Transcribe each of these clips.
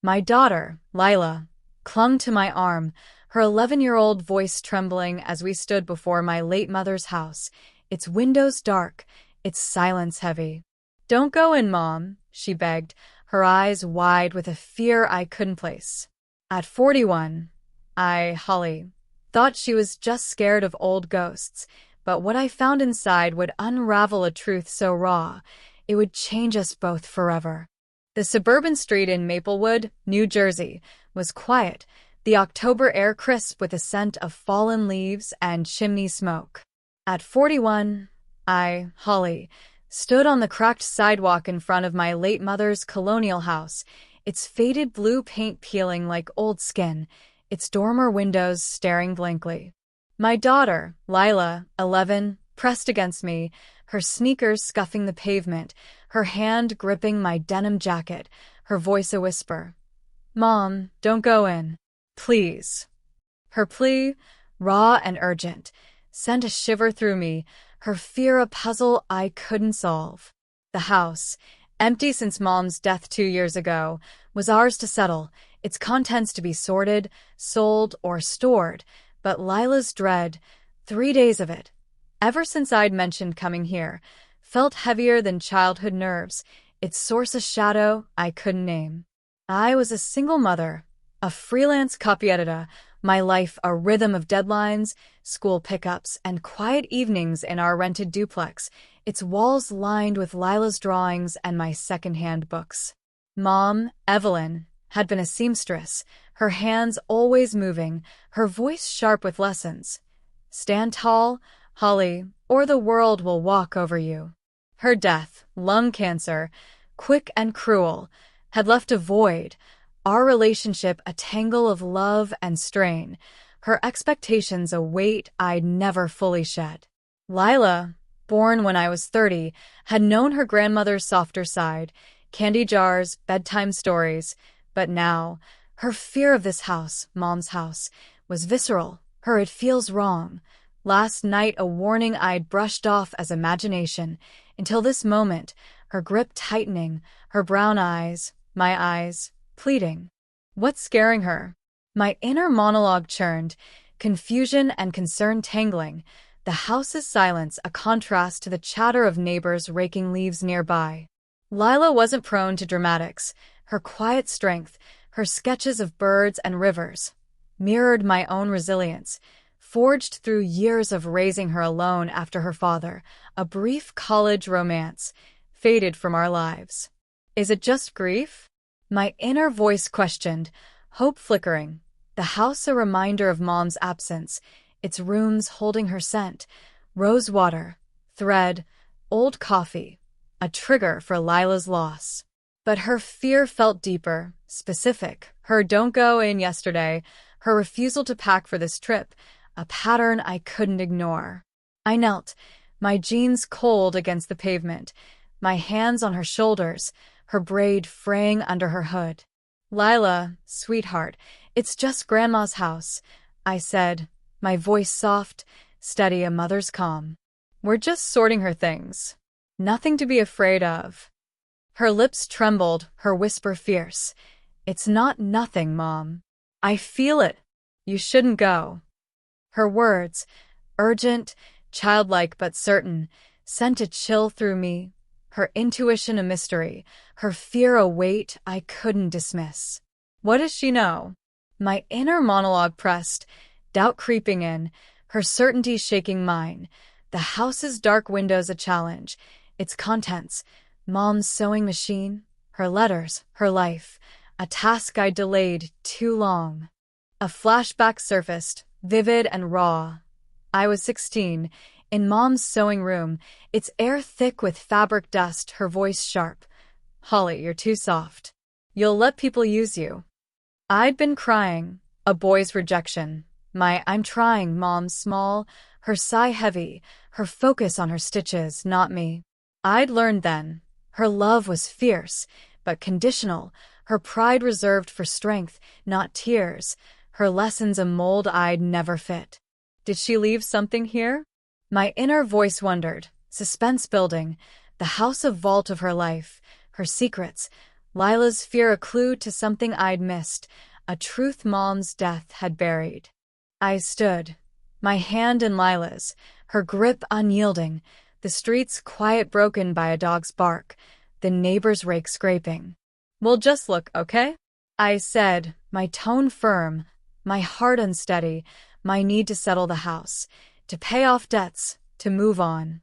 My daughter, Lila, clung to my arm, her 11-year-old voice trembling as we stood before my late mother's house, its windows dark, its silence heavy. "Don't go in, Mom," she begged, her eyes wide with a fear I couldn't place. At 41, Holly, thought she was just scared of old ghosts, but what I found inside would unravel a truth so raw, it would change us both forever. The suburban street in Maplewood, New Jersey, was quiet, the October air crisp with a scent of fallen leaves and chimney smoke. At 41, Holly, stood on the cracked sidewalk in front of my late mother's colonial house, its faded blue paint peeling like old skin, its dormer windows staring blankly. My daughter, Lila, 11, pressed against me, her sneakers scuffing the pavement, her hand gripping my denim jacket, her voice a whisper. "Mom, don't go in. Please." Her plea, raw and urgent, sent a shiver through me, her fear a puzzle I couldn't solve. The house, empty since Mom's death 2 years ago, was ours to settle, its contents to be sorted, sold, or stored, but Lila's dread, 3 days of it, ever since I'd mentioned coming here, felt heavier than childhood nerves, its source a shadow I couldn't name. I was a single mother, a freelance copy editor, my life a rhythm of deadlines, school pickups, and quiet evenings in our rented duplex, its walls lined with Lila's drawings and my secondhand books. Mom, Evelyn, had been a seamstress, her hands always moving, her voice sharp with lessons. "Stand tall, Holly, or the world will walk over you." Her death, lung cancer, quick and cruel, had left a void, our relationship a tangle of love and strain, her expectations a weight I'd never fully shed. Lila, born when I was 30, had known her grandmother's softer side, candy jars, bedtime stories, but now, her fear of this house, Mom's house, was visceral, her "it feels wrong." Last night a warning I'd brushed off as imagination, until this moment, her grip tightening, her brown eyes, my eyes, pleading. What's scaring her? My inner monologue churned, confusion and concern tangling, the house's silence a contrast to the chatter of neighbors raking leaves nearby. Lila wasn't prone to dramatics. Her quiet strength, her sketches of birds and rivers, mirrored my own resilience, forged through years of raising her alone after her father, a brief college romance, faded from our lives. Is it just grief? My inner voice questioned, hope flickering, the house a reminder of Mom's absence, its rooms holding her scent, rose water, thread, old coffee, a trigger for Lila's loss. But her fear felt deeper, specific, her "don't go in" yesterday, her refusal to pack for this trip, a pattern I couldn't ignore. I knelt, my jeans cold against the pavement, my hands on her shoulders, her braid fraying under her hood. "Lila, sweetheart, it's just Grandma's house," I said, my voice soft, steady, a mother's calm. "We're just sorting her things. Nothing to be afraid of." Her lips trembled, her whisper fierce. "It's not nothing, Mom. I feel it. You shouldn't go." Her words, urgent, childlike but certain, sent a chill through me, her intuition a mystery, her fear a weight I couldn't dismiss. What does she know? My inner monologue pressed, doubt creeping in, her certainty shaking mine, the house's dark windows a challenge, its contents, Mom's sewing machine, her letters, her life, a task I delayed too long. A flashback surfaced, vivid and raw. I was 16, in Mom's sewing room, its air thick with fabric dust, her voice sharp. "Holly, you're too soft. You'll let people use you." I'd been crying, a boy's rejection. My "I'm trying" Mom small, her sigh heavy, her focus on her stitches, not me. I'd learned then. Her love was fierce, but conditional, her pride reserved for strength, not tears, her lessons a mold I'd never fit. Did she leave something here? My inner voice wondered, suspense building, the house a vault of her life, her secrets, Lila's fear a clue to something I'd missed, a truth Mom's death had buried. I stood, my hand in Lila's, her grip unyielding, the streets quiet broken by a dog's bark, the neighbor's rake scraping. "We'll just look, okay?" I said, my tone firm, my heart unsteady, my need to settle the house, to pay off debts, to move on.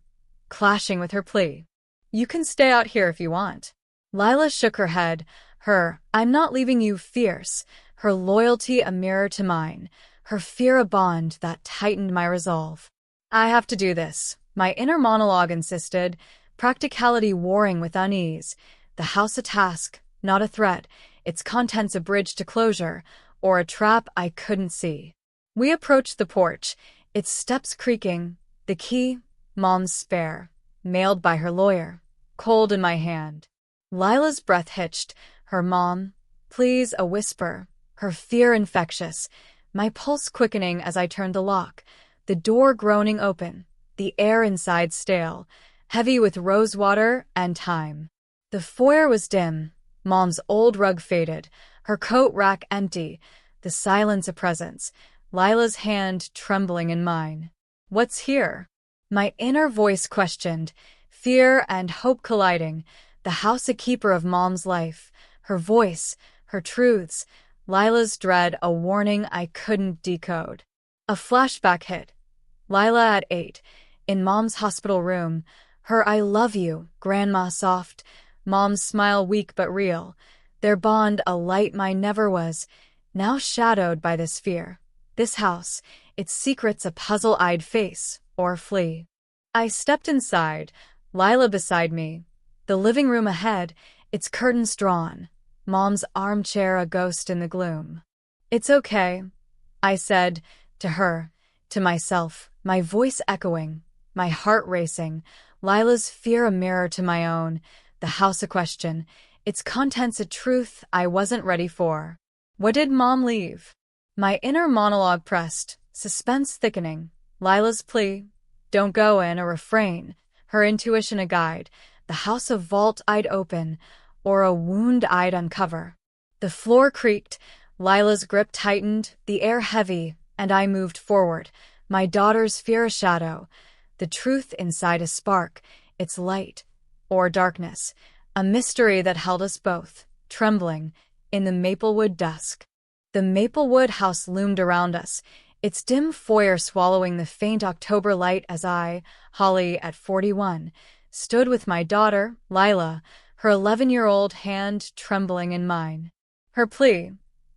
Clashing with her plea. "You can stay out here if you want." Lila shook her head, her "I'm not leaving you" fierce, her loyalty a mirror to mine, her fear a bond that tightened my resolve. "I have to do this," my inner monologue insisted, practicality warring with unease, the house a task, not a threat, its contents a bridge to closure, or a trap I couldn't see. We approached the porch, its steps creaking, the key, Mom's spare, mailed by her lawyer, cold in my hand. Lila's breath hitched, her "Mom, please" a whisper, her fear infectious, my pulse quickening as I turned the lock, the door groaning open, the air inside stale, heavy with rosewater and time. The foyer was dim, Mom's old rug faded, her coat rack empty, the silence a presence, Lila's hand trembling in mine. "What's here?" My inner voice questioned, fear and hope colliding, the house a keeper of Mom's life, her voice, her truths, Lila's dread a warning I couldn't decode. A flashback hit. Lila at 8, in Mom's hospital room, her "I love you" grandma soft, Mom's smile weak but real, their bond a light mine never was, now shadowed by this fear. This house, its secrets a puzzle I'd face, or flee. I stepped inside, Lila beside me, the living room ahead, its curtains drawn, Mom's armchair a ghost in the gloom. "It's okay," I said, to her, to myself, my voice echoing, my heart racing, Lila's fear a mirror to my own, the house a question, its contents a truth I wasn't ready for. "What did Mom leave?" My inner monologue pressed, suspense thickening, Lila's plea, "Don't go" in a refrain, her intuition a guide, the house a vault I'd open, or a wound I'd uncover. The floor creaked, Lila's grip tightened, the air heavy, and I moved forward, my daughter's fear a shadow, the truth inside a spark, its light, or darkness, a mystery that held us both, trembling, in the Maplewood dusk. The Maplewood house loomed around us, its dim foyer swallowing the faint October light as I, Holly at 41, stood with my daughter, Lila, her 11-year-old hand trembling in mine. Her plea,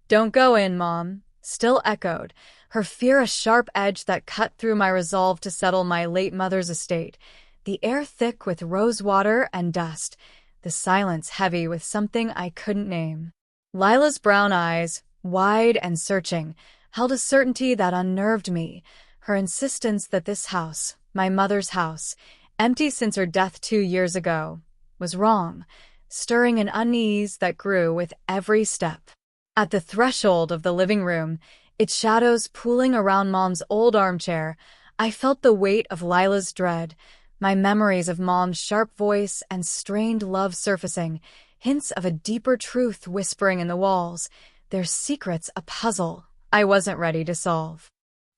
"Don't go in, Mom," still echoed, her fear a sharp edge that cut through my resolve to settle my late mother's estate, the air thick with rosewater and dust, the silence heavy with something I couldn't name. Lila's brown eyes, wide and searching, held a certainty that unnerved me, her insistence that this house, my mother's house, empty since her death 2 years ago, was wrong, stirring an unease that grew with every step. At the threshold of the living room, its shadows pooling around Mom's old armchair, I felt the weight of Lila's dread, my memories of Mom's sharp voice and strained love surfacing, hints of a deeper truth whispering in the walls, their secrets a puzzle I wasn't ready to solve.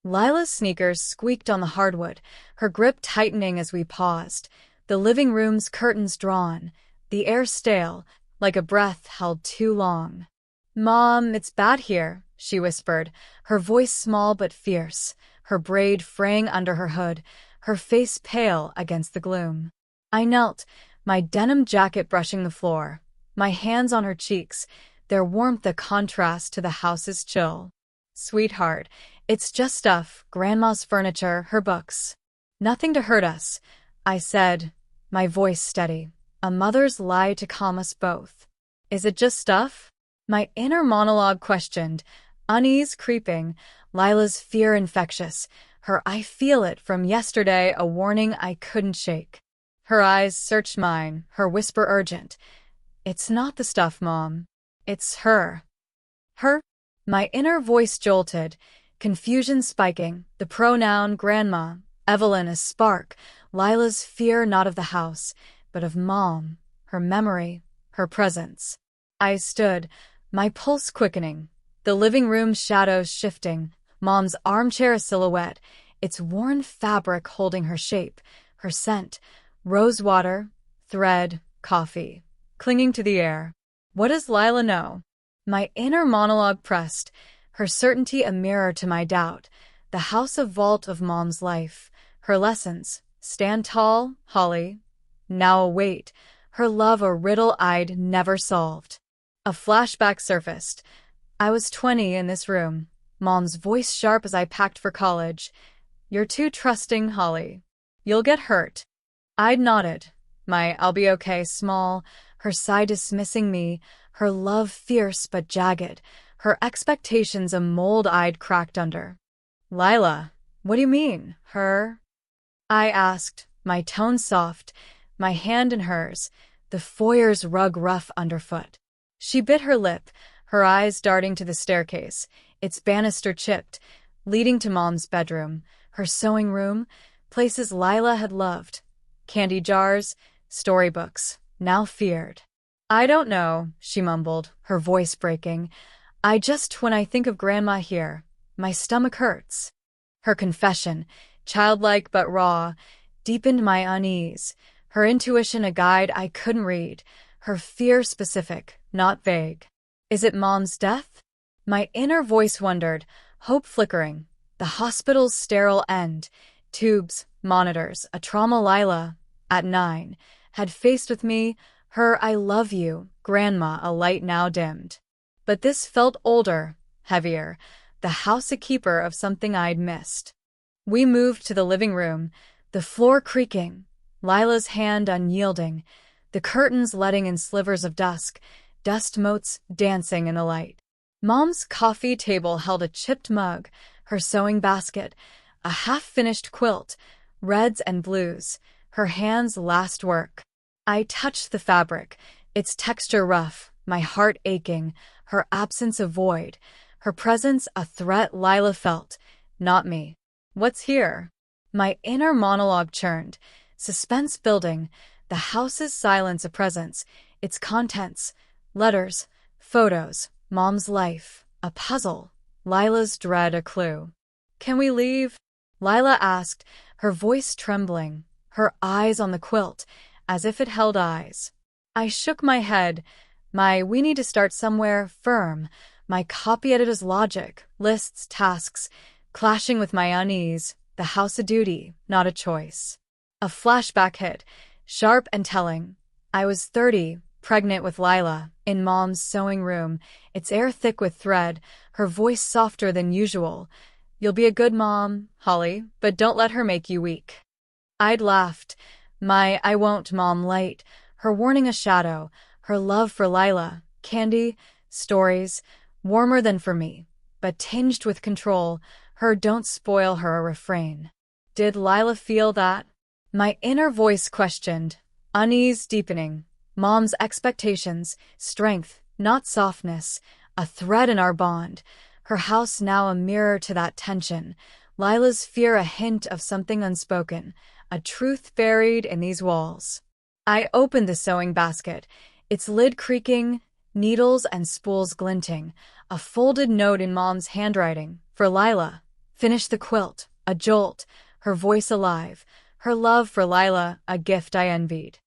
Lila's sneakers squeaked on the hardwood, her grip tightening as we paused, the living room's curtains drawn, the air stale, like a breath held too long. "Mom, it's bad here," she whispered, her voice small but fierce, her braid fraying under her hood, her face pale against the gloom. I knelt, my denim jacket brushing the floor, my hands on her cheeks, their warmth a contrast to the house's chill. "Sweetheart, it's just stuff, Grandma's furniture, her books. Nothing to hurt us," I said, my voice steady, a mother's lie to calm us both. "Is it just stuff?" My inner monologue questioned, unease creeping, Lila's fear infectious, her "I feel it" from yesterday a warning I couldn't shake. Her eyes searched mine, her whisper urgent, "It's not the stuff, Mom. It's her." Her? My inner voice jolted, confusion spiking, the pronoun Grandma, Evelyn a spark, Lila's fear not of the house, but of Mom, her memory, her presence. I stood, my pulse quickening, the living room's shadows shifting, Mom's armchair a silhouette, its worn fabric holding her shape, her scent, rose water, thread, coffee, clinging to the air. What does Lila know? My inner monologue pressed, her certainty a mirror to my doubt, the house a vault of Mom's life, her lessons, stand tall, Holly, now await, her love a riddle I'd never solved. A flashback surfaced. I was 20 in this room, Mom's voice sharp as I packed for college. You're too trusting, Holly. You'll get hurt. I'd nodded, my I'll be okay small, her sigh dismissing me, her love fierce but jagged, her expectations a mold I'd cracked under. Lila, what do you mean, her? I asked, my tone soft, my hand in hers, the foyer's rug rough underfoot. She bit her lip, her eyes darting to the staircase, its banister chipped, leading to Mom's bedroom, her sewing room, places Lila had loved. Candy jars, storybooks, now feared. I don't know, she mumbled, her voice breaking. When I think of Grandma here, my stomach hurts. Her confession, childlike but raw, deepened my unease, her intuition a guide I couldn't read, her fear specific, not vague. Is it Mom's death? My inner voice wondered, hope flickering, the hospital's sterile end, tubes, monitors, a trauma Lila, at 9, had faced with me, her I love you, Grandma a light now dimmed. But this felt older, heavier, the house a keeper of something I'd missed. We moved to the living room, the floor creaking, Lila's hand unyielding, the curtains letting in slivers of dusk, dust motes dancing in the light. Mom's coffee table held a chipped mug, her sewing basket, a half-finished quilt, reds and blues, her hand's last work. I touched the fabric, its texture rough, my heart aching, her absence a void, her presence a threat Lila felt, not me. What's here? My inner monologue churned, suspense building, the house's silence a presence, its contents, letters, photos, Mom's life, a puzzle, Lila's dread a clue. Can we leave? Lila asked, her voice trembling, her eyes on the quilt, as if it held eyes. I shook my head, we need to start somewhere firm, my copy editor's logic, lists, tasks, clashing with my unease, the house a duty, not a choice. A flashback hit, sharp and telling. I was 30, pregnant with Lila, in Mom's sewing room, its air thick with thread, her voice softer than usual. You'll be a good mom, Holly, but don't let her make you weak. I'd laughed, I won't Mom light, her warning a shadow, her love for Lila, candy, stories, warmer than for me, but tinged with control, her don't spoil her a refrain. Did Lila feel that? My inner voice questioned, unease deepening, Mom's expectations, strength, not softness, a thread in our bond, her house now a mirror to that tension, Lila's fear a hint of something unspoken, a truth buried in these walls. I opened the sewing basket, its lid creaking, needles and spools glinting, a folded note in Mom's handwriting, for Lila. Finish the quilt, a jolt, her voice alive, her love for Lila a gift I envied.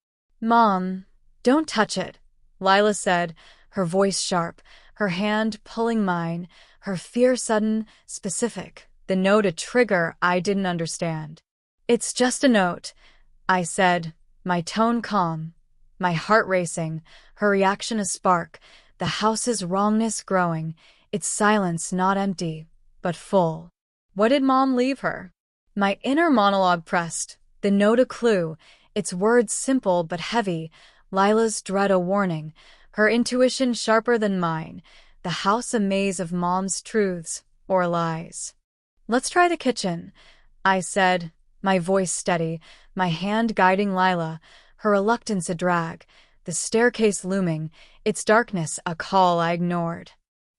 Mom, don't touch it, Lila said, her voice sharp, her hand pulling mine, her fear sudden, specific, the note a trigger I didn't understand. It's just a note, I said, my tone calm, my heart racing, her reaction a spark, the house's wrongness growing, its silence not empty, but full. What did Mom leave her? My inner monologue pressed, the note a clue, its words simple but heavy, Lila's dread a warning, her intuition sharper than mine, the house a maze of Mom's truths or lies. Let's try the kitchen, I said, my voice steady, my hand guiding Lila, her reluctance a drag, the staircase looming, its darkness a call I ignored.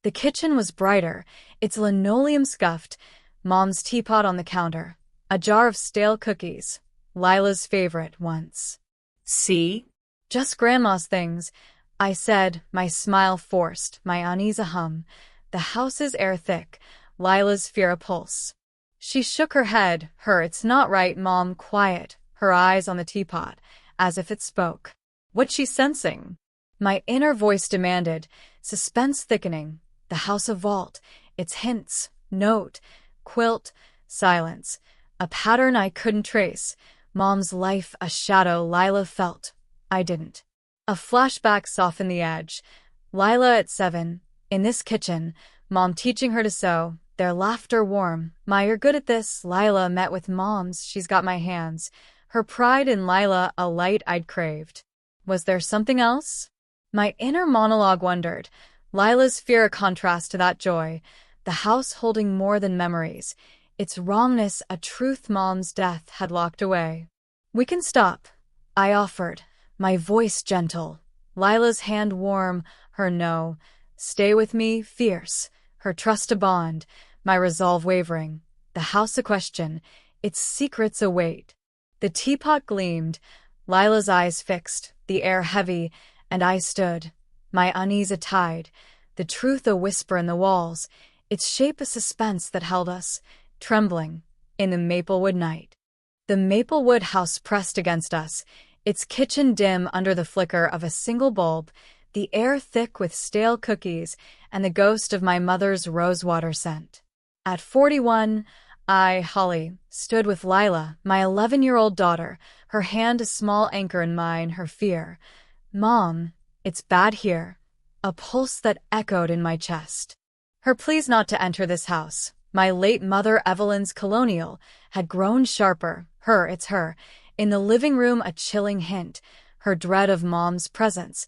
The kitchen was brighter, its linoleum scuffed, Mom's teapot on the counter, a jar of stale cookies, Lila's favorite once. See? Just Grandma's things, I said, my smile forced, my unease a hum. The house's air thick, Lila's fear a pulse. She shook her head, it's not right, Mom, quiet, her eyes on the teapot, as if it spoke. What's she sensing? My inner voice demanded, suspense thickening. The house a vault, its hints, note, quilt, silence. A pattern I couldn't trace. Mom's life a shadow Lila felt. I didn't. A flashback softened the edge. Lila at 7, in this kitchen, Mom teaching her to sew, their laughter warm. Ma, you're good at this. Lila met with Mom's, she's got my hands. Her pride in Lila a light I'd craved. Was there something else? My inner monologue wondered. Lila's fear a contrast to that joy. The house holding more than memories. Its wrongness a truth Mom's death had locked away. We can stop, I offered, my voice gentle. Lila's hand warm, her no. Stay with me, fierce. Her trust a bond, my resolve wavering. The house a question, its secrets a weight. The teapot gleamed, Lila's eyes fixed, the air heavy, and I stood, my unease a tide, the truth a whisper in the walls, its shape a suspense that held us, trembling, in the Maplewood night. The Maplewood house pressed against us, its kitchen dim under the flicker of a single bulb, the air thick with stale cookies and the ghost of my mother's rosewater scent. At 41, I, Holly, stood with Lila, my 11-year-old daughter, her hand a small anchor in mine, her fear. Mom, it's bad here. A pulse that echoed in my chest. Her pleas not to enter this house, my late mother Evelyn's colonial, had grown sharper. It's her. In the living room a chilling hint, her dread of Mom's presence.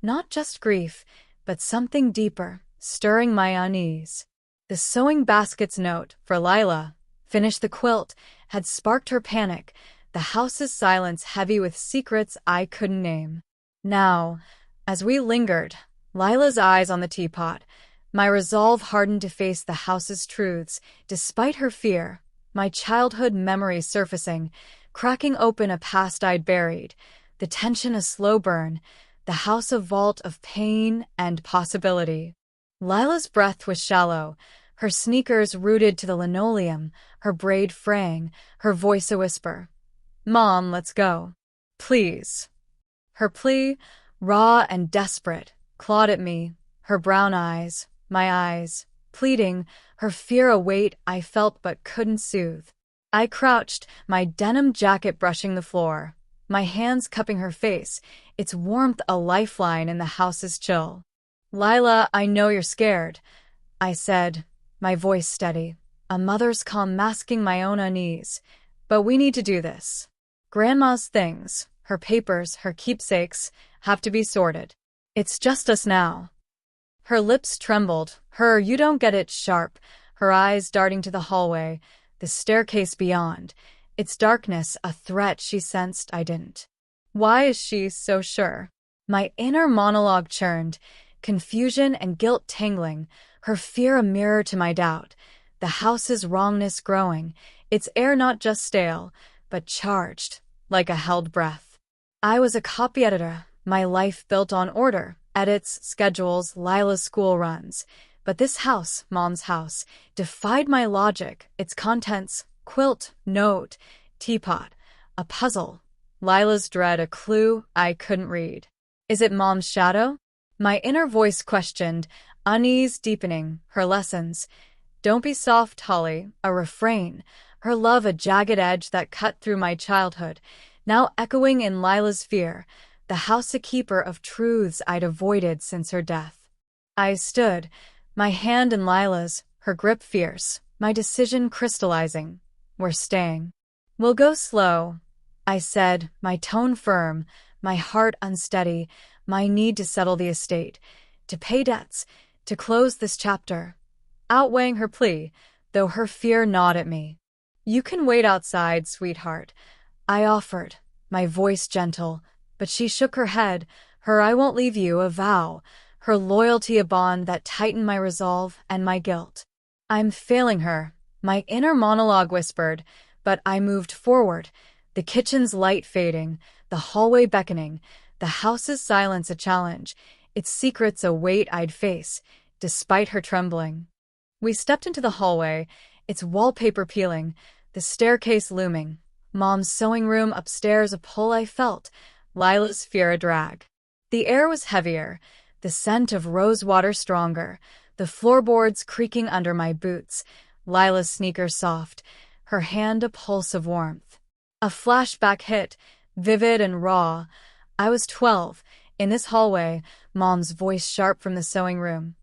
Not just grief, but something deeper, stirring my unease. The sewing basket's note, for Lila, finish the quilt, had sparked her panic, the house's silence heavy with secrets I couldn't name. Now, as we lingered, Lila's eyes on the teapot, my resolve hardened to face the house's truths, despite her fear, my childhood memories surfacing, cracking open a past I'd buried, the tension a slow burn, the house a vault of pain and possibility. Lila's breath was shallow, her sneakers rooted to the linoleum, her braid fraying, her voice a whisper. Mom, let's go. Please. Her plea, raw and desperate, clawed at me, her brown eyes, my eyes, pleading, her fear a weight I felt but couldn't soothe. I crouched, my denim jacket brushing the floor, my hands cupping her face, its warmth a lifeline in the house's chill. Lila, I know you're scared, I said, my voice steady, a mother's calm masking my own unease. But we need to do this. Grandma's things, her papers, her keepsakes, have to be sorted. It's just us now. Her lips trembled, you don't get it, sharp, her eyes darting to the hallway, the staircase beyond, its darkness a threat she sensed I didn't. Why is she so sure? My inner monologue churned, confusion and guilt tangling, her fear a mirror to my doubt, the house's wrongness growing, its air not just stale, but charged, like a held breath. I was a copy editor, my life built on order, edits, schedules, Lila's school runs. But this house, Mom's house, defied my logic, its contents, quilt, note, teapot, a puzzle, Lila's dread a clue I couldn't read. Is it Mom's shadow? My inner voice questioned, unease deepening, her lessons. Don't be soft, Holly, a refrain, her love a jagged edge that cut through my childhood, now echoing in Lila's fear, the house a keeper of truths I'd avoided since her death. I stood, my hand in Lila's, her grip fierce, my decision crystallizing. We're staying. We'll go slow, I said, my tone firm, my heart unsteady, my need to settle the estate, to pay debts, to close this chapter. Outweighing her plea, though her fear gnawed at me. You can wait outside, sweetheart, I offered, my voice gentle, but she shook her head, I won't leave you a vow, her loyalty a bond that tightened my resolve and my guilt. I'm failing her, my inner monologue whispered, but I moved forward, the kitchen's light fading, the hallway beckoning, the house's silence a challenge, its secrets a weight I'd face, despite her trembling. We stepped into the hallway, its wallpaper peeling, the staircase looming, Mom's sewing room upstairs a pull I felt, Lila's fear a drag. The air was heavier, the scent of rose water stronger, the floorboards creaking under my boots, Lila's sneakers soft, her hand a pulse of warmth. A flashback hit, vivid and raw. I was 12, in this hallway, Mom's voice sharp from the sewing room.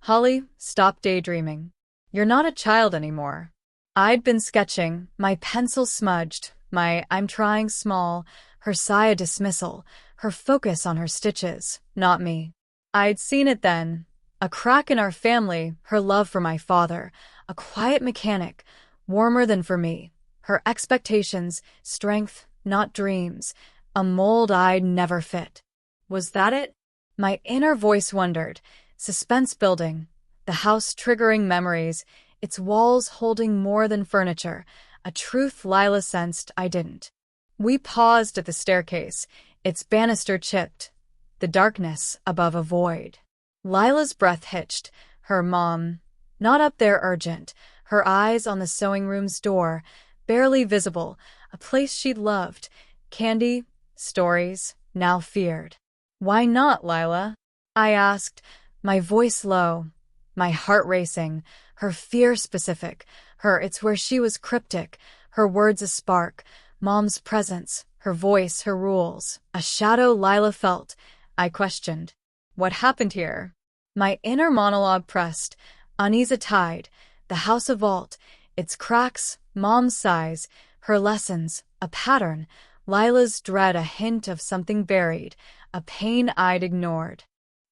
"Holly, stop daydreaming. You're not a child anymore." I'd been sketching, my pencil smudged, my "I'm trying" small, her sigh a dismissal, her focus on her stitches, not me. I'd seen it then. A crack in our family, her love for my father, a quiet mechanic, warmer than for me. Her expectations, strength, not dreams, a mold I'd never fit. Was that it? My inner voice wondered, suspense building, the house triggering memories, its walls holding more than furniture, a truth Lila sensed I didn't. We paused at the staircase, its banister chipped, the darkness above a void. Lila's breath hitched, her mom, not up there urgent, her eyes on the sewing room's door, barely visible, a place she'd loved, candy, stories, now feared. "Why not, Lila?" I asked, my voice low, my heart racing, her fear specific, her "it's where she was" cryptic, her words a spark, Mom's presence, her voice, her rules, a shadow Lila felt. I questioned. What happened here? My inner monologue pressed, unease a tide, the house a vault, its cracks, Mom's sighs, her lessons, a pattern, Lila's dread a hint of something buried, a pain I'd ignored.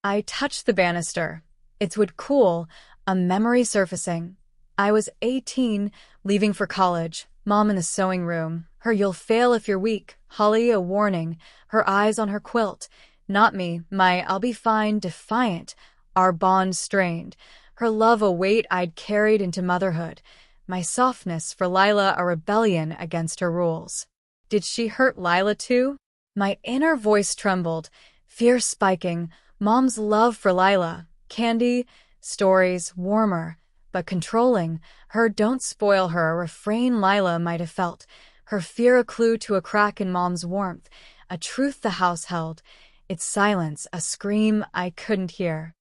I touched the banister. It would cool, a memory surfacing. I was 18, leaving for college, Mom in the sewing room, her "you'll fail if you're weak," Holly a warning, her eyes on her quilt. Not me, my "I'll be fine" defiant, our bond strained, her love a weight I'd carried into motherhood, my softness for Lila a rebellion against her rules. Did she hurt Lila too? My inner voice trembled, fear spiking, Mom's love for Lila, candy, stories, warmer, but controlling, her "don't spoil her" a refrain Lila might have felt, her fear a clue to a crack in Mom's warmth, a truth the house held, its silence a scream I couldn't hear.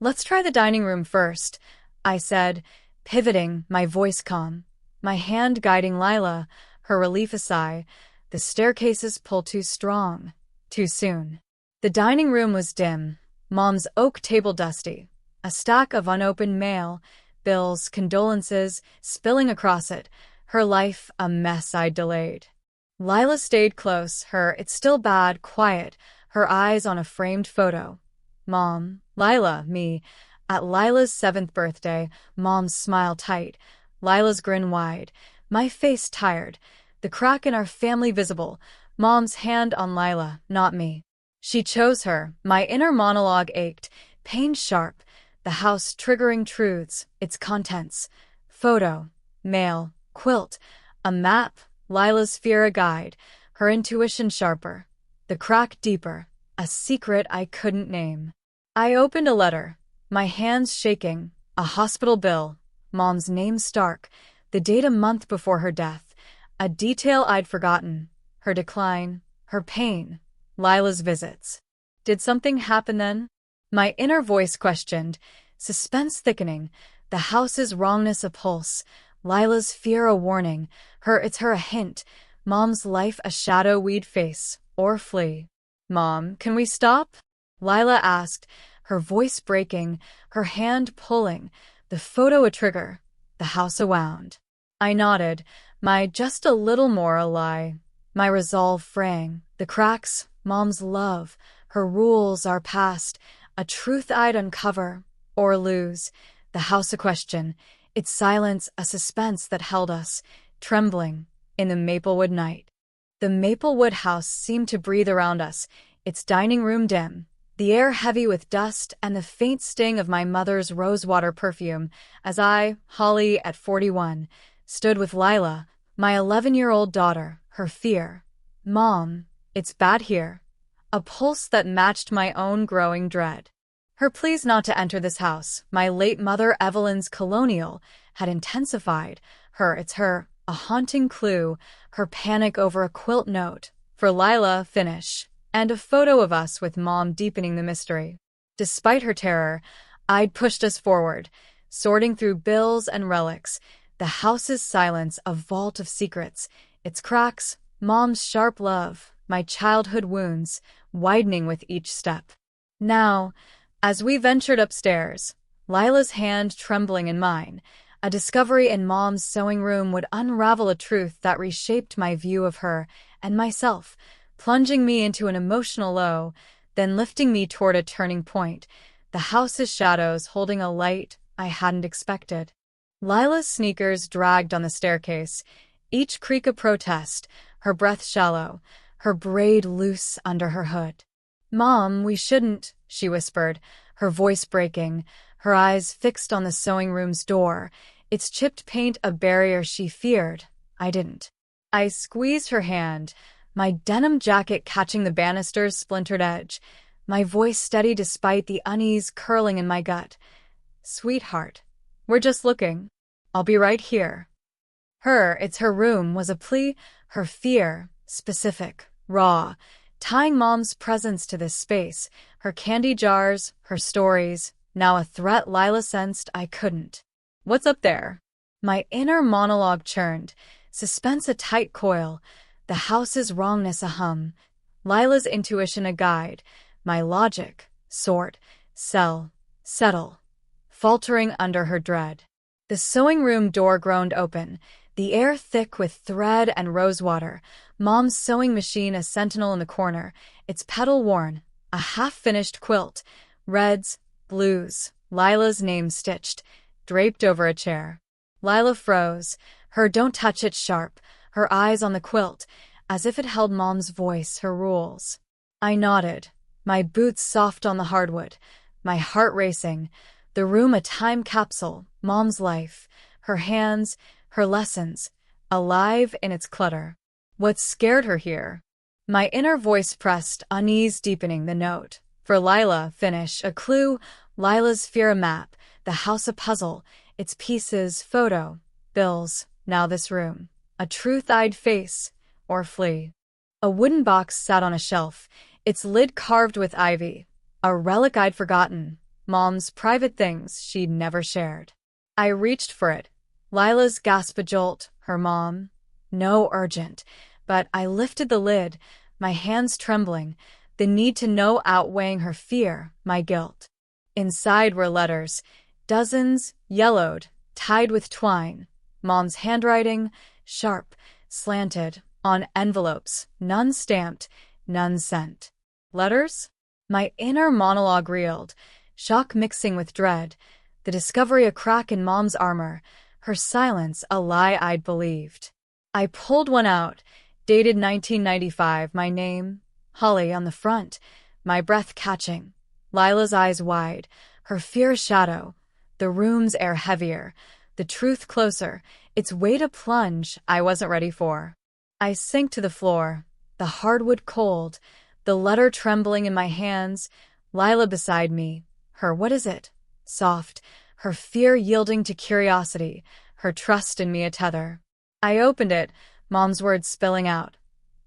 "Let's try the dining room first," I said, pivoting, my voice calm, my hand guiding Lila, her relief a sigh, the staircase's pull too strong, too soon. The dining room was dim, Mom's oak table dusty, a stack of unopened mail, bills, condolences, spilling across it, her life a mess I'd delayed. Lila stayed close, her "it's still bad" quiet, her eyes on a framed photo. Mom, Lila, me. At Lila's 7th birthday, Mom's smile tight, Lila's grin wide, my face tired, the crack in our family visible, Mom's hand on Lila, not me. She chose her, my inner monologue ached, pain sharp, the house triggering truths, its contents. Photo, mail, quilt, a map, Lila's fear a guide, her intuition sharper, the crack deeper, a secret I couldn't name. I opened a letter, my hands shaking, a hospital bill, Mom's name stark, the date a month before her death, a detail I'd forgotten, her decline, her pain, Lila's visits. Did something happen then? My inner voice questioned, suspense thickening, the house's wrongness a pulse, Lila's fear a warning, it's her a hint, Mom's life a shadow we'd face, or flee. "Mom, can we stop?" Lila asked, her voice breaking, her hand pulling, the photo a trigger, the house a wound. I nodded, my "just a little more" a lie, my resolve fraying, the cracks, Mom's love, her rules, our past, a truth I'd uncover, or lose, the house a question, its silence a suspense that held us, trembling, in the Maplewood night. The Maplewood house seemed to breathe around us, its dining room dim, the air heavy with dust and the faint sting of my mother's rosewater perfume, as I, Holly at 41, stood with Lila, my 11-year-old daughter, her fear. "Mom, it's bad here." a pulse that matched my own growing dread. Her pleas not to enter this house, my late mother Evelyn's colonial, had intensified. It's her, a haunting clue, her panic over a quilt note, for Lila, finish, and a photo of us with Mom deepening the mystery. Despite her terror, I'd pushed us forward, sorting through bills and relics, the house's silence a vault of secrets, its cracks, Mom's sharp love, my childhood wounds, widening with each step. Now, as we ventured upstairs, Lila's hand trembling in mine, a discovery in Mom's sewing room would unravel a truth that reshaped my view of her and myself, plunging me into an emotional low, then lifting me toward a turning point, the house's shadows holding a light I hadn't expected. Lila's sneakers dragged on the staircase, each creak a protest, her breath shallow, her braid loose under her hood. "Mom, we shouldn't," she whispered, her voice breaking, her eyes fixed on the sewing room's door, its chipped paint a barrier she feared. I didn't. I squeezed her hand, my denim jacket catching the banister's splintered edge, my voice steady despite the unease curling in my gut. "Sweetheart, we're just looking. I'll be right here." It's her room was a plea, her fear, specific, raw, tying Mom's presence to this space, her candy jars, her stories, now a threat Lila sensed I couldn't. "What's up there?" My inner monologue churned, suspense a tight coil, the house's wrongness a hum, Lila's intuition a guide, my logic, sort, sell, settle, faltering under her dread. The sewing room door groaned open, the air thick with thread and rosewater, Mom's sewing machine a sentinel in the corner, its pedal worn, a half-finished quilt, reds, blues, Lila's name stitched, draped over a chair. Lila froze, her "don't touch it" sharp, her eyes on the quilt, as if it held Mom's voice, her rules. I nodded, my boots soft on the hardwood, my heart racing, the room a time capsule, Mom's life, her hands, her lessons, alive in its clutter. What scared her here? My inner voice pressed, unease deepening the note. For Lila, finish, a clue, Lila's fear a map, the house a puzzle, its pieces, photo, bills, now this room. A truth I'd face, or flee. A wooden box sat on a shelf, its lid carved with ivy, a relic I'd forgotten, Mom's private things she'd never shared. I reached for it. Lila's gasp a jolt, her mom. No urgent, but I lifted the lid, my hands trembling, the need to know outweighing her fear, my guilt. Inside were letters, dozens, yellowed, tied with twine, Mom's handwriting, sharp, slanted, on envelopes, none stamped, none sent. Letters? My inner monologue reeled, shock mixing with dread, the discovery a crack in Mom's armor, her silence a lie I'd believed. I pulled one out, dated 1995, my name, Holly, on the front, my breath catching, Lila's eyes wide, her fear a shadow, the room's air heavier, the truth closer, its weight a plunge I wasn't ready for. I sank to the floor, the hardwood cold, the letter trembling in my hands, Lila beside me, her "what is it?" soft, her fear yielding to curiosity, her trust in me a tether. I opened it, Mom's words spilling out.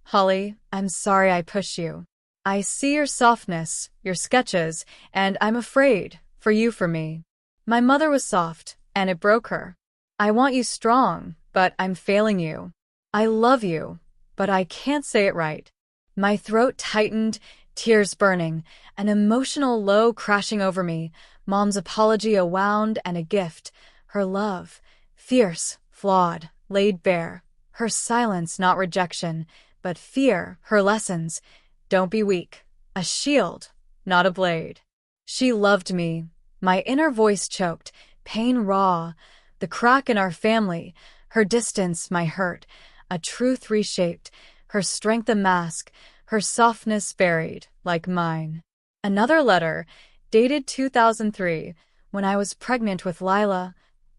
"Holly, I'm sorry I pushed you. I see your softness, your sketches, and I'm afraid, for you, for me. My mother was soft, and it broke her. I want you strong, but I'm failing you. I love you, but I can't say it right." My throat tightened, tears burning, an emotional low crashing over me, Mom's apology a wound and a gift, her love, fierce, flawed, laid bare, her silence not rejection, but fear, her lessons, don't be weak, a shield, not a blade. She loved me, my inner voice choked, pain raw, the crack in our family, her distance my hurt, a truth reshaped, her strength a mask, her softness buried, like mine. Another letter, dated 2003, when I was pregnant with Lila.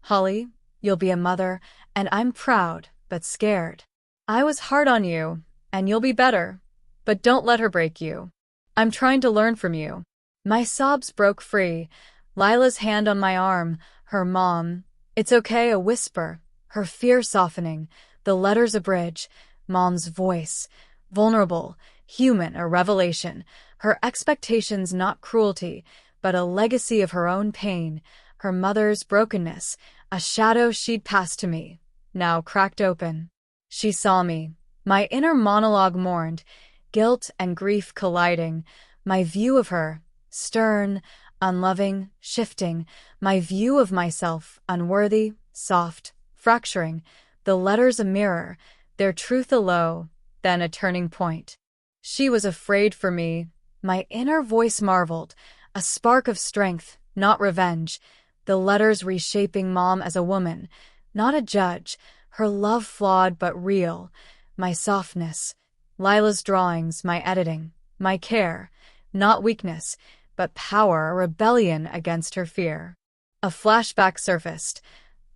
"Holly, you'll be a mother, and I'm proud, but scared. I was hard on you, and you'll be better, but don't let her break you. I'm trying to learn from you. My sobs broke free. Lila's hand on my arm, her mom. It's okay, a whisper. Her fear softening. The letters a bridge. Mom's voice. Vulnerable, human, a revelation. Her expectations not cruelty, but a legacy of her own pain. Her mother's brokenness, a shadow she'd passed to me, now cracked open. She saw me. My inner monologue mourned, guilt and grief colliding. My view of her, stern, unloving, shifting. My view of myself, unworthy, soft, fracturing. The letters a mirror, their truth a low, then a turning point. She was afraid for me. My inner voice marveled, a spark of strength, not revenge. The letters reshaping Mom as a woman, not a judge. Her love flawed but real. My softness. Lila's drawings, my editing, my care. Not weakness, but power, a rebellion against her fear. A flashback surfaced.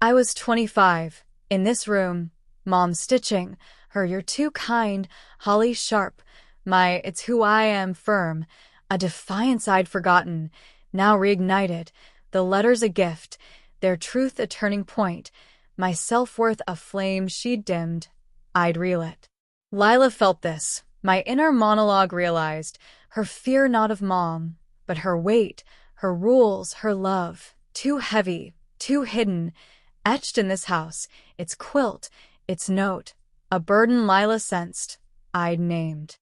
I was 25, in this room. Mom stitching. Her, "You're too kind," Holly sharp. My, "It's who I am," firm. A defiance I'd forgotten, now reignited. The letters a gift, their truth a turning point. My self-worth a flame she'd dimmed. I'd reel it. Lila felt this. My inner monologue realized. Her fear not of Mom, but her weight, her rules, her love. Too heavy, too hidden. Etched in this house, its quilt, its note. A burden Lila sensed, I'd named.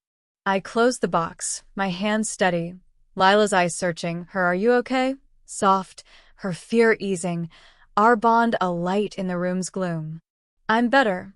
I closed the box, my hands steady. Lila's eyes searching. Her, "Are you okay?" Soft, her fear easing. Our bond a light in the room's gloom. "I'm better,"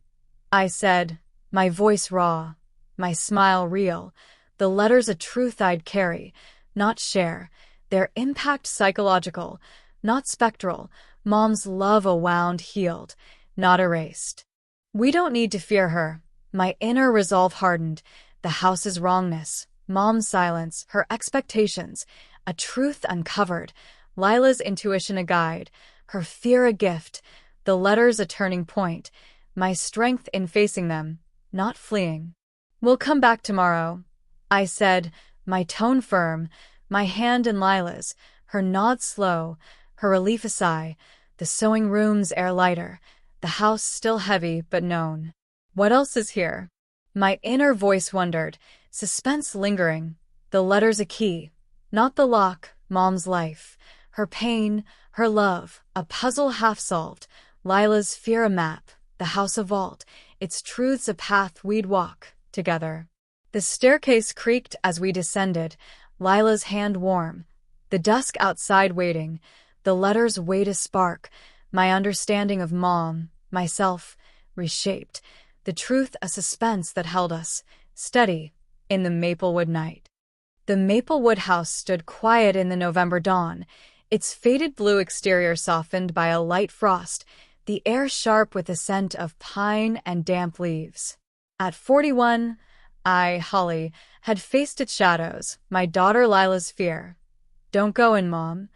I said, my voice raw, my smile real. The letters a truth I'd carry, not share. Their impact psychological, not spectral. Mom's love a wound healed, not erased. We don't need to fear her. My inner resolve hardened. The house's wrongness, Mom's silence, her expectations, a truth uncovered. Lila's intuition a guide, her fear a gift. The letters a turning point. My strength in facing them, not fleeing. "We'll come back tomorrow," I said, my tone firm, my hand in Lila's, her nod slow, her relief a sigh. The sewing room's air lighter, the house still heavy but known. What else is here? My inner voice wondered, suspense lingering. The letters a key, not the lock. Mom's life, her pain, her love, a puzzle half solved. Lila's fear a map, the house a vault, its truths a path we'd walk together. The staircase creaked as we descended, Lila's hand warm. The dusk outside waiting, the letters wait a spark. My understanding of Mom, myself, reshaped. The truth a suspense that held us, steady, in the Maplewood night. The Maplewood house stood quiet in the November dawn, its faded blue exterior softened by a light frost, the air sharp with the scent of pine and damp leaves. At 41, I, Holly, had faced its shadows, my daughter Lila's fear. "Don't go in, Mom."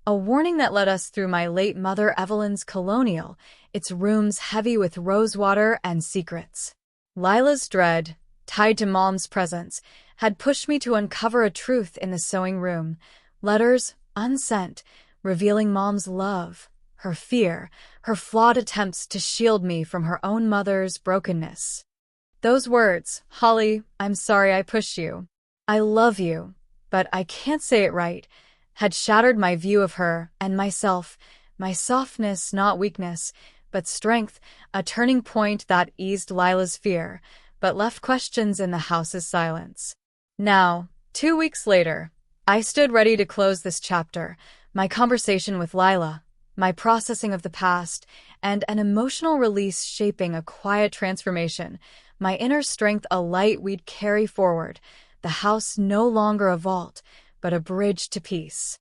A warning that led us through my late mother Evelyn's colonial, its rooms heavy with rosewater and secrets. Lila's dread, tied to Mom's presence, had pushed me to uncover a truth in the sewing room. Letters, unsent, revealing Mom's love, her fear, her flawed attempts to shield me from her own mother's brokenness. Those words, "Holly, I'm sorry I pushed you. I love you, but I can't say it right," had shattered my view of her and myself, my softness, not weakness, but strength, a turning point that eased Lila's fear, but left questions in the house's silence. Now, 2 weeks later, I stood ready to close this chapter, my conversation with Lila, my processing of the past, and an emotional release shaping a quiet transformation, my inner strength a light we'd carry forward, the house no longer a vault, but a bridge to peace.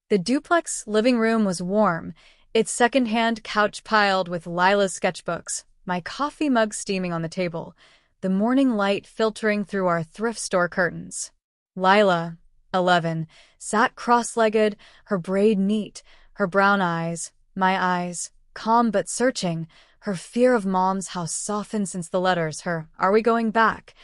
The duplex living room was warm, its second-hand couch piled with Lila's sketchbooks, my coffee mug steaming on the table, the morning light filtering through our thrift store curtains. Lila, 11, sat cross-legged, her braid neat, her brown eyes, my eyes, calm but searching, her fear of Mom's house softened since the letters, her "Are we going back?"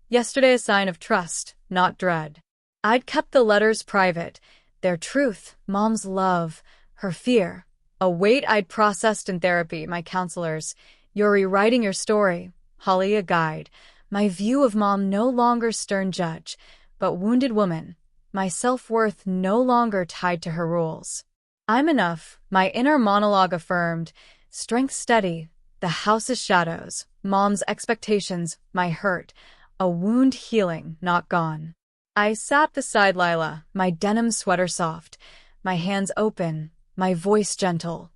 Yesterday a sign of trust, not dread. I'd kept the letters private, their truth, Mom's love, her fear. A weight I'd processed in therapy, my counselors. You're rewriting your story, Holly a guide. My view of Mom no longer stern judge, but wounded woman. My self-worth no longer tied to her rules. I'm enough, my inner monologue affirmed. Strength steady, the house's shadows, Mom's expectations, my hurt. A wound healing, not gone. I sat beside Lila, my denim sweater soft, my hands open, my voice gentle.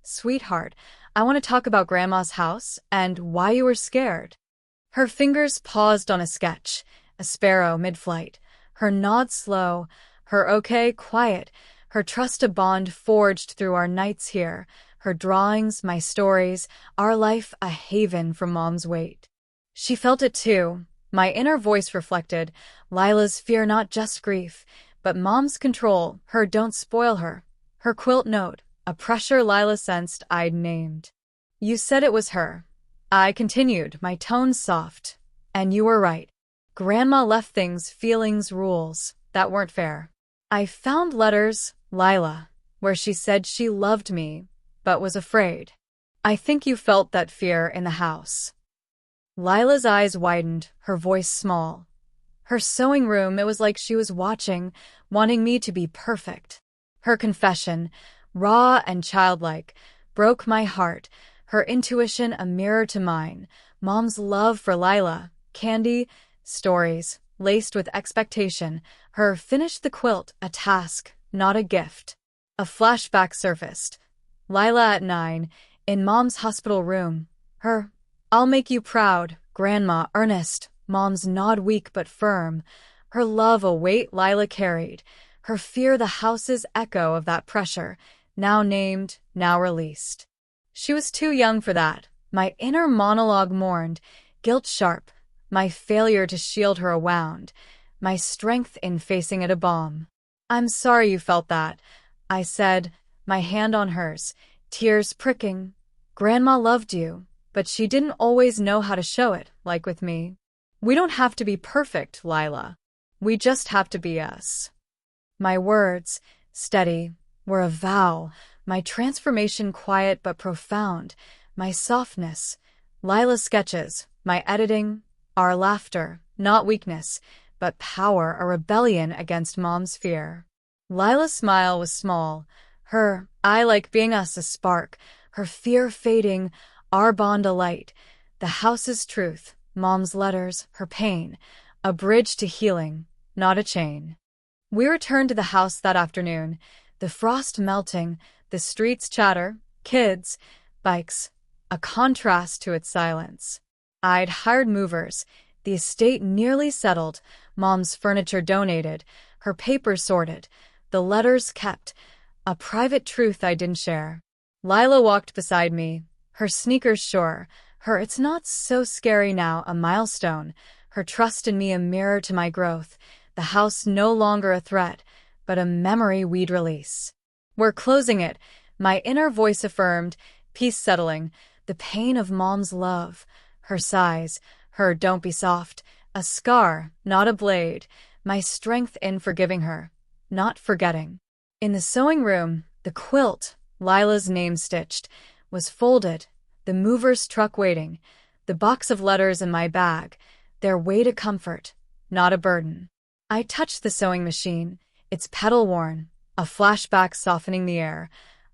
Sweetheart, I want to talk about Grandma's house and why you were scared. Her fingers paused on a sketch, a sparrow mid-flight. Her nod slow, her okay quiet, her trust a bond forged through our nights here. Her drawings, my stories, our life a haven from Mom's weight. She felt it too. My inner voice reflected, Lila's fear not just grief, but Mom's control, her don't spoil her. Her quilt note, a pressure Lila sensed I'd named. You said it was her. I continued, my tone soft. And you were right. Grandma left things, feelings, rules that weren't fair. I found letters, Lila, where she said she loved me, but was afraid. I think you felt that fear in the house. Lila's eyes widened, her voice small. Her sewing room, it was like she was watching, wanting me to be perfect. Her confession, raw and childlike, broke my heart, her intuition a mirror to mine. Mom's love for Lila, candy, stories, laced with expectation. Her finished the quilt, a task, not a gift. A flashback surfaced. Lila at 9, in Mom's hospital room. Her, I'll make you proud, Grandma, earnest. Mom's nod weak but firm. Her love a weight Lila carried. Her fear the house's echo of that pressure, now named, now released. She was too young for that. My inner monologue mourned, guilt sharp, my failure to shield her a wound, my strength in facing it a bomb. I'm sorry you felt that, I said, my hand on hers, tears pricking. Grandma loved you, but she didn't always know how to show it, like with me. We don't have to be perfect, Lila. We just have to be us. My words, steady, were a vow, my transformation quiet but profound, my softness, Lila's sketches, my editing, our laughter, not weakness, but power, a rebellion against Mom's fear. Lila's smile was small, her eye like being us a spark, her fear fading, our bond a light, the house's truth, Mom's letters, her pain, a bridge to healing, not a chain. We returned to the house that afternoon, the frost melting, the streets chatter, kids, bikes, a contrast to its silence. I'd hired movers, the estate nearly settled, Mom's furniture donated, her papers sorted, the letters kept, a private truth I didn't share. Lila walked beside me, her sneakers sure, her it's not so scary now a milestone, her trust in me a mirror to my growth, the house no longer a threat, but a memory we'd release. We're closing it, my inner voice affirmed, peace settling, the pain of Mom's love, her sighs, her don't be soft, a scar, not a blade, my strength in forgiving her, not forgetting. In the sewing room, the quilt, Lila's name stitched, was folded, the mover's truck waiting, the box of letters in my bag, their weight a comfort, not a burden. I touched the sewing machine, its pedal worn, a flashback softening the air.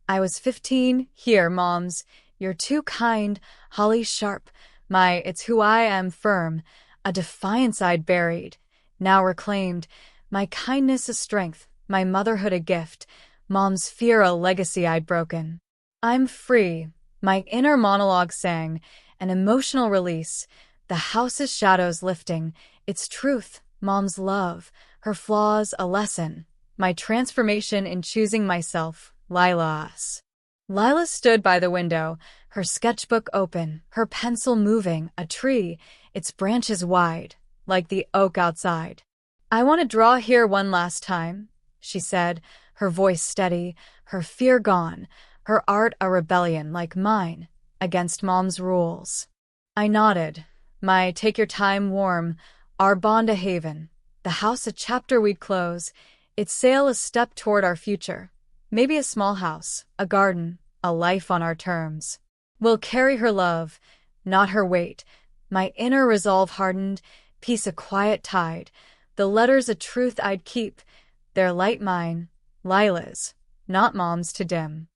I was 15, here, Moms, you're too kind, Holly sharp, my it's who I am firm, a defiance I'd buried, now reclaimed, my kindness a strength, my motherhood a gift, Mom's fear a legacy I'd broken. I'm free, my inner monologue sang, an emotional release, the house's shadows lifting, its truth, Mom's love, her flaws a lesson, my transformation in choosing myself, Lila us. Lila stood by the window, her sketchbook open, her pencil moving, a tree, its branches wide, like the oak outside. I want to draw here one last time, she said, her voice steady, her fear gone, her art a rebellion like mine, against Mom's rules. I nodded, my take your time warm, our bond a haven, The house a chapter we'd close, its sail a step toward our future. Maybe a small house, a garden, a life on our terms. We'll carry her love, not her weight. My inner resolve hardened, peace a quiet tide. The letters a truth I'd keep, their light mine, Lila's, not Mom's to dim.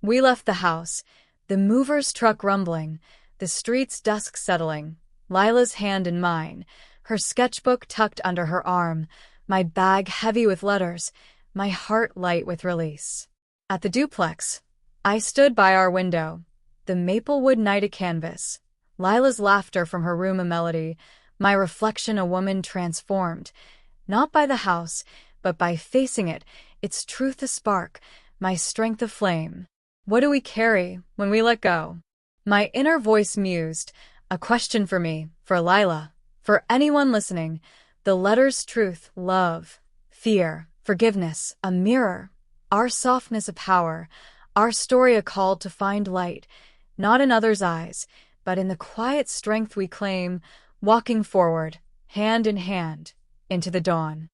We left the house, the mover's truck rumbling, the street's dusk settling, Lila's hand in mine, her sketchbook tucked under her arm, my bag heavy with letters, my heart light with release. At the duplex, I stood by our window, the maplewood night a canvas, Lila's laughter from her room a melody, my reflection a woman transformed, not by the house, but by facing it, its truth a spark, my strength a flame. What do we carry when we let go? My inner voice mused, a question for me, for Lila, for anyone listening. The letters truth, love, fear, forgiveness, a mirror, our softness a power, our story a call to find light, not in others' eyes, but in the quiet strength we claim, walking forward, hand in hand, into the dawn.